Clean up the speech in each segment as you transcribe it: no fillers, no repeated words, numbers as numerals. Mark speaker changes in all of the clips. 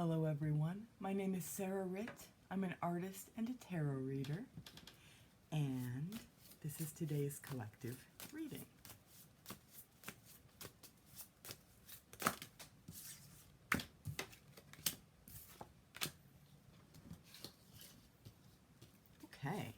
Speaker 1: Hello everyone, my name is Sarah Ritt. I'm an artist and a tarot reader, and this is today's collective reading. Okay.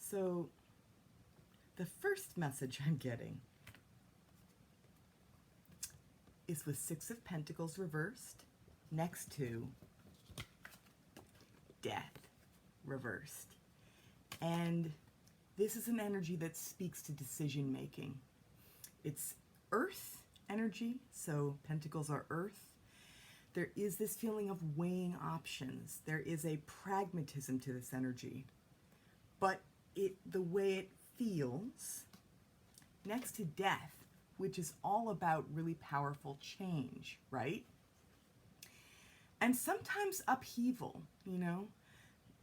Speaker 1: So, the first message I'm getting is with Six of Pentacles reversed next to Death reversed. And this is an energy that speaks to decision making. It's earth energy, so Pentacles are earth. There is this feeling of weighing options. There is a pragmatism to this energy. But the way it feels next to Death, which is all about really powerful change, right? And sometimes upheaval, you know,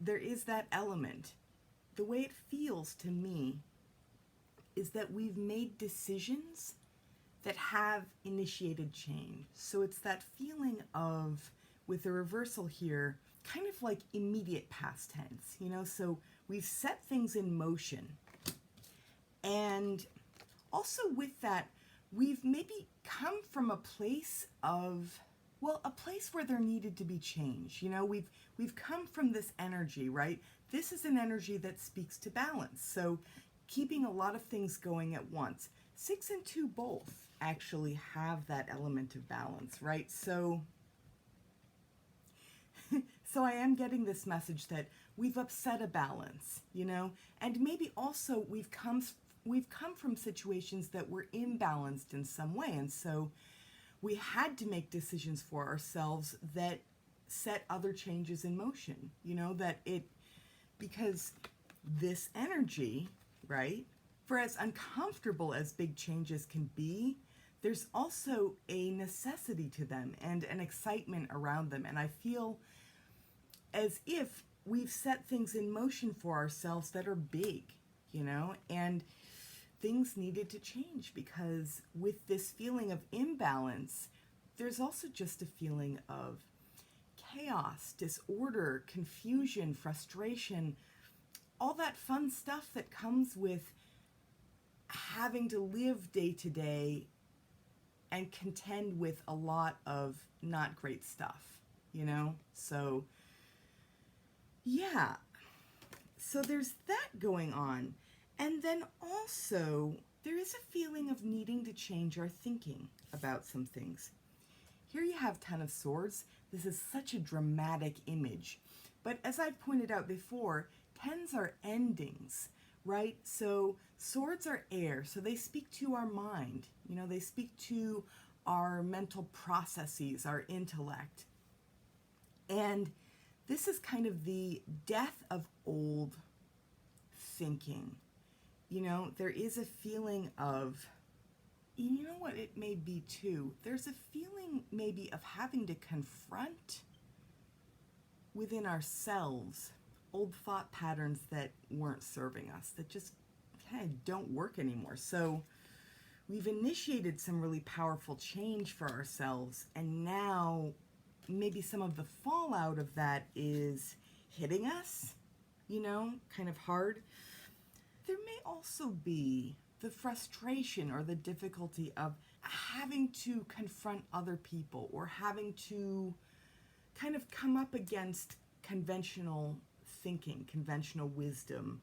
Speaker 1: there is that element. The way it feels to me is that we've made decisions that have initiated change. So it's that feeling of, with the reversal here, kind of like immediate past tense, you know, so we've set things in motion. And also with that, we've maybe come from a place of, well, a place where there needed to be change. You know, we've come from this energy, right? This is an energy that speaks to balance. So keeping a lot of things going at once. 6 and 2 both actually have that element of balance, right? So I am getting this message that we've upset a balance, you know, and maybe also we've come from situations that were imbalanced in some way, and so we had to make decisions for ourselves that set other changes in motion, you know, because this energy, right, for as uncomfortable as big changes can be, there's also a necessity to them and an excitement around them, and I feel as if we've set things in motion for ourselves that are big, you know, and things needed to change because with this feeling of imbalance, there's also just a feeling of chaos, disorder, confusion, frustration, all that fun stuff that comes with having to live day to day and contend with a lot of not great stuff, you know? So yeah, so there's that going on. And then also, there is a feeling of needing to change our thinking about some things. Here you have Ten of Swords. This is such a dramatic image. But as I've pointed out before, tens are endings, right? So swords are air, so they speak to our mind. You know, they speak to our mental processes, our intellect. And this is kind of the death of old thinking. You know, there is a feeling of, you know what it may be too? There's a feeling maybe of having to confront within ourselves old thought patterns that weren't serving us, that just kind of don't work anymore. So we've initiated some really powerful change for ourselves, and now maybe some of the fallout of that is hitting us, you know, kind of hard. There may also be the frustration or the difficulty of having to confront other people or having to kind of come up against conventional thinking, conventional wisdom,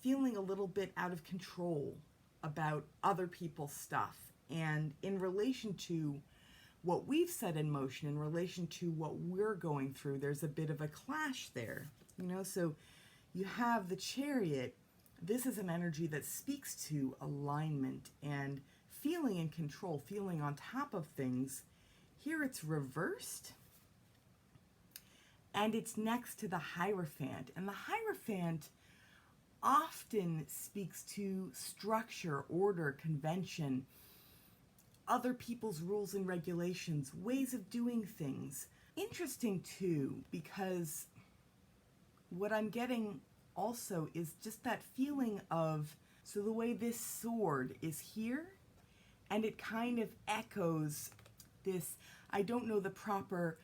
Speaker 1: feeling a little bit out of control about other people's stuff. And in relation to what we've set in motion, in relation to what we're going through, there's a bit of a clash there, you know? So you have the Chariot. This is an energy that speaks to alignment and feeling in control, feeling on top of things. Here it's reversed, and it's next to the Hierophant. And the Hierophant often speaks to structure, order, convention, other people's rules and regulations, ways of doing things. Interesting too, because what I'm getting also is just that feeling of, so the way this sword is here, and it kind of echoes this, I don't know the proper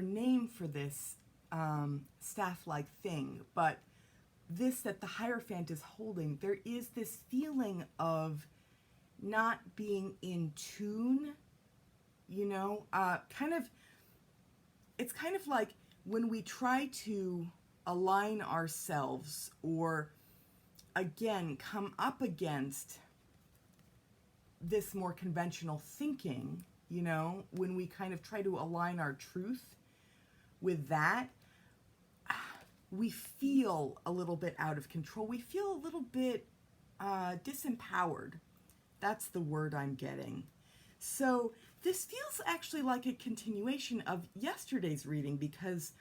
Speaker 1: name for this staff-like thing, but this that the Hierophant is holding, there is this feeling of not being in tune, you know, it's kind of like when we try to align ourselves or, again, come up against this more conventional thinking, you know, when we kind of try to align our truth with that, we feel a little bit out of control. We feel a little bit disempowered. That's the word I'm getting. So this feels actually like a continuation of yesterday's reading because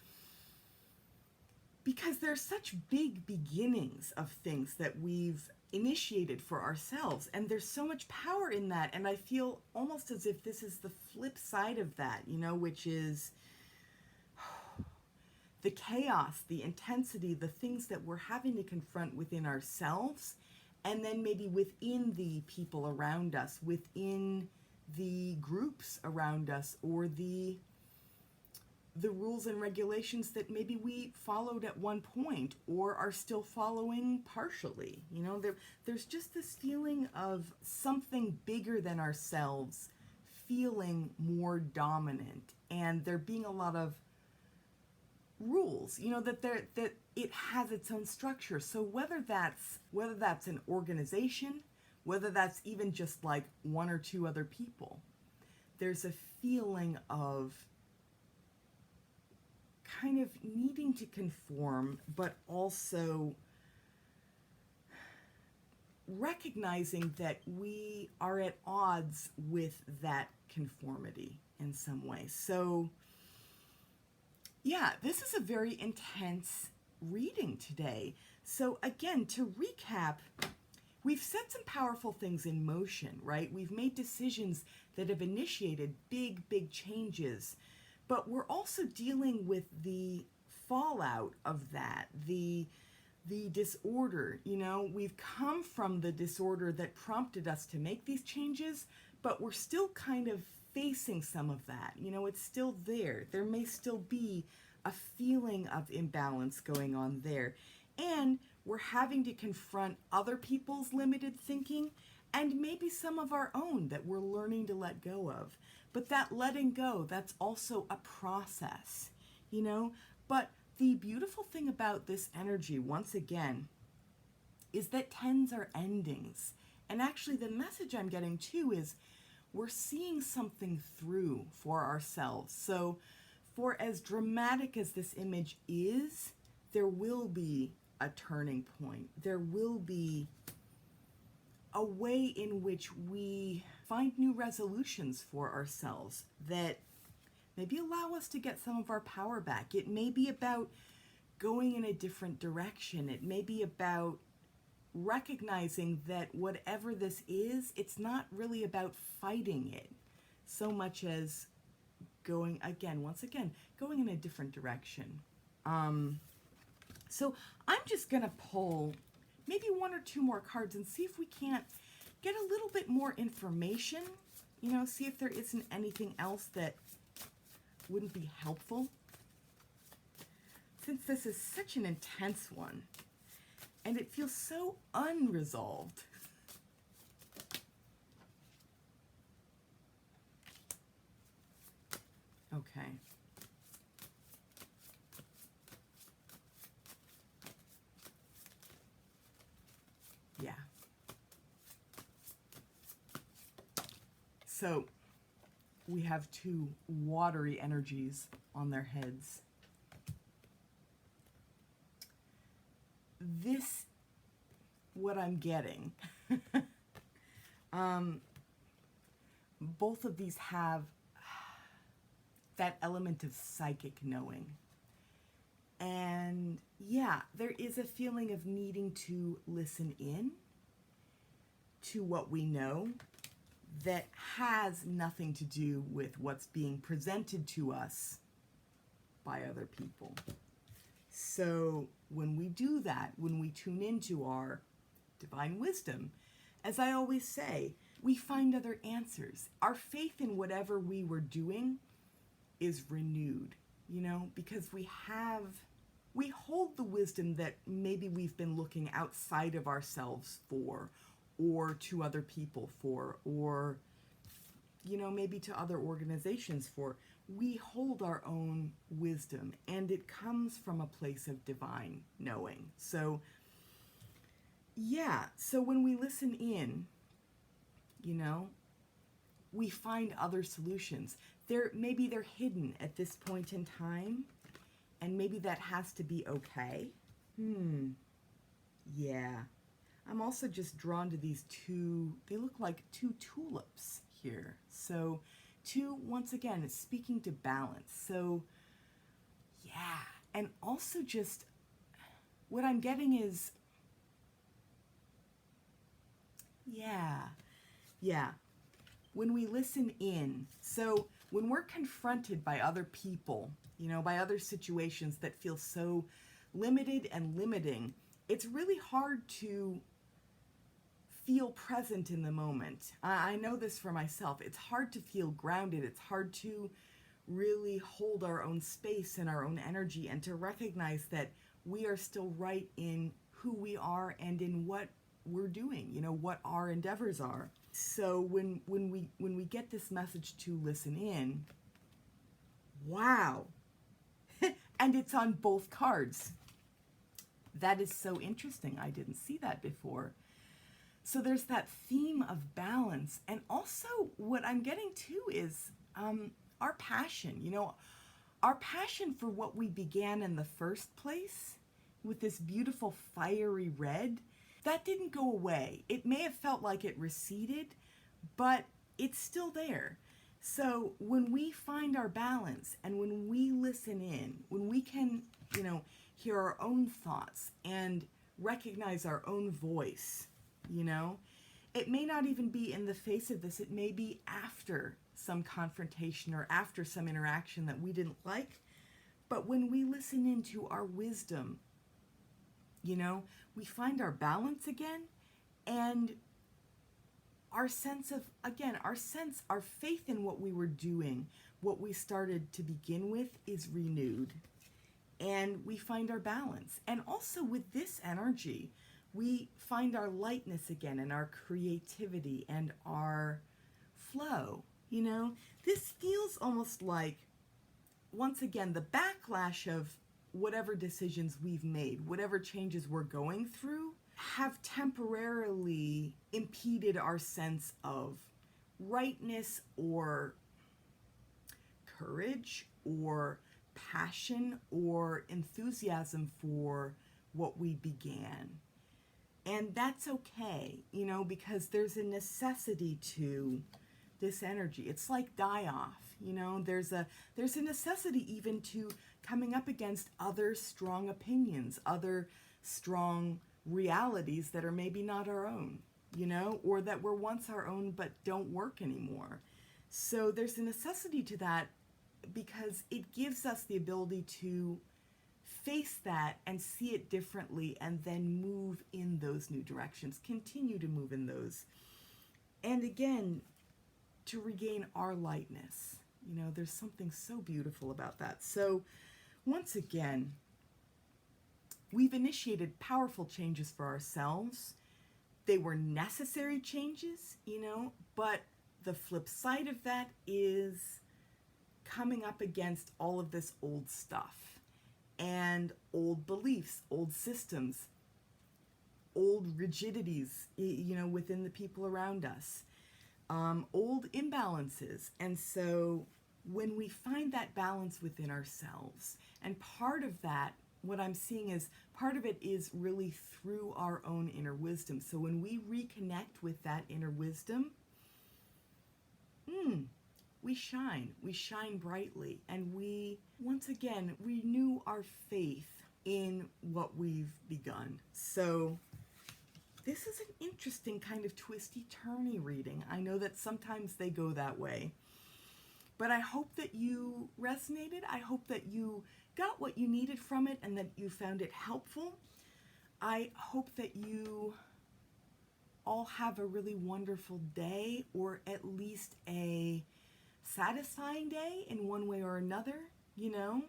Speaker 1: there's such big beginnings of things that we've initiated for ourselves, and there's so much power in that, and I feel almost as if this is the flip side of that, you know, which is the chaos, the intensity, the things that we're having to confront within ourselves, and then maybe within the people around us, within the groups around us, or the rules and regulations that maybe we followed at one point or are still following partially. You know, there's just this feeling of something bigger than ourselves feeling more dominant, and there being a lot of rules, you know, that it has its own structure. So whether that's an organization, whether that's even just like one or two other people, there's a feeling of kind of needing to conform, but also recognizing that we are at odds with that conformity in some way. So yeah, this is a very intense reading today. So again, to recap, we've set some powerful things in motion, right? We've made decisions that have initiated big changes, but we're also dealing with the fallout of that, the disorder. You know, we've come from the disorder that prompted us to make these changes, but we're still kind of facing some of that. You know, it's still there. There may still be a feeling of imbalance going on there. And we're having to confront other people's limited thinking and maybe some of our own that we're learning to let go of. But that letting go, that's also a process, you know? But the beautiful thing about this energy, once again, is that tens are endings. And actually the message I'm getting too is we're seeing something through for ourselves. So for as dramatic as this image is, there will be a turning point. There will be a way in which we find new resolutions for ourselves that maybe allow us to get some of our power back. It may be about going in a different direction. It may be about recognizing that whatever this is, it's not really about fighting it so much as going, once again, going in a different direction. So I'm just going to pull maybe one or two more cards and see if we can't get a little bit more information, you know, see if there isn't anything else that wouldn't be helpful. Since this is such an intense one and it feels so unresolved. Okay. Yeah. So we have two watery energies on their heads. This, what I'm getting, Both of these have that element of psychic knowing. And yeah, there is a feeling of needing to listen in to what we know that has nothing to do with what's being presented to us by other people. So when we do that, when we tune into our divine wisdom, as I always say, we find other answers. Our faith in whatever we were doing is renewed, you know, because we hold the wisdom that maybe we've been looking outside of ourselves for, or to other people for, or, you know, maybe to other organizations for. We hold our own wisdom, and it comes from a place of divine knowing. So, yeah, so when we listen in, you know, we find other solutions. Maybe they're hidden at this point in time, and maybe that has to be okay. Yeah. I'm also just drawn to these two, they look like two tulips here. So two, once again, it's speaking to balance. So yeah, and also just what I'm getting is, yeah, when we listen in, so when we're confronted by other people, you know, by other situations that feel so limited and limiting, it's really hard to feel present in the moment. I know this for myself. It's hard to feel grounded. It's hard to really hold our own space and our own energy, and to recognize that we are still right in who we are and in what we're doing, you know, what our endeavors are. So when we get this message to listen in, wow. And it's on both cards. That is so interesting. I didn't see that before. So there's that theme of balance. And also what I'm getting to is our passion, you know, our passion for what we began in the first place with this beautiful fiery red, that didn't go away. It may have felt like it receded, but it's still there. So when we find our balance and when we listen in, when we can, you know, hear our own thoughts and recognize our own voice, you know, it may not even be in the face of this. It may be after some confrontation or after some interaction that we didn't like. But when we listen into our wisdom, you know, we find our balance again, and our sense of, again, our faith in what we were doing, what we started to begin with, is renewed. And we find our balance. And also with this energy, we find our lightness again, and our creativity and our flow. You know, this feels almost like, once again, the backlash of whatever decisions we've made, whatever changes we're going through, have temporarily impeded our sense of rightness or courage or passion or enthusiasm for what we began. And that's okay, you know, because there's a necessity to this energy. It's like die-off, you know, there's a necessity even to coming up against other strong opinions, other strong realities that are maybe not our own, you know, or that were once our own but don't work anymore. So there's a necessity to that, because it gives us the ability to face that and see it differently, and then move in those new directions, continue to move in those. And again, to regain our lightness. You know, there's something so beautiful about that. So once again, we've initiated powerful changes for ourselves. They were necessary changes, you know, but the flip side of that is coming up against all of this old stuff and old beliefs, old systems, old rigidities, you know, within the people around us, old imbalances. And so when we find that balance within ourselves, and part of that what I'm seeing is part of it is really through our own inner wisdom. So when we reconnect with that inner wisdom, we shine brightly, and we once again renew our faith in what we've begun. So this is an interesting kind of twisty-turny reading. I know that sometimes they go that way, but I hope that you resonated. I hope that you got what you needed from it and that you found it helpful. I hope that you all have a really wonderful day, or at least a satisfying day in one way or another, you know.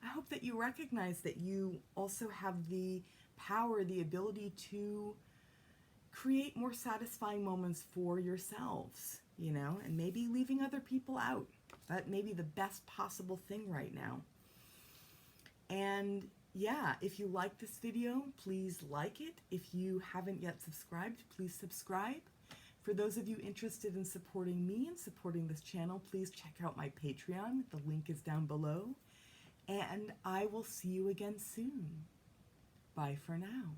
Speaker 1: I hope that you recognize that you also have the power, the ability to create more satisfying moments for yourselves, you know, and maybe leaving other people out. That may be the best possible thing right now. And yeah, if you like this video, please like it. If you haven't yet subscribed, please subscribe. For those of you interested in supporting me and supporting this channel, please check out my Patreon. The link is down below. And I will see you again soon. Bye for now.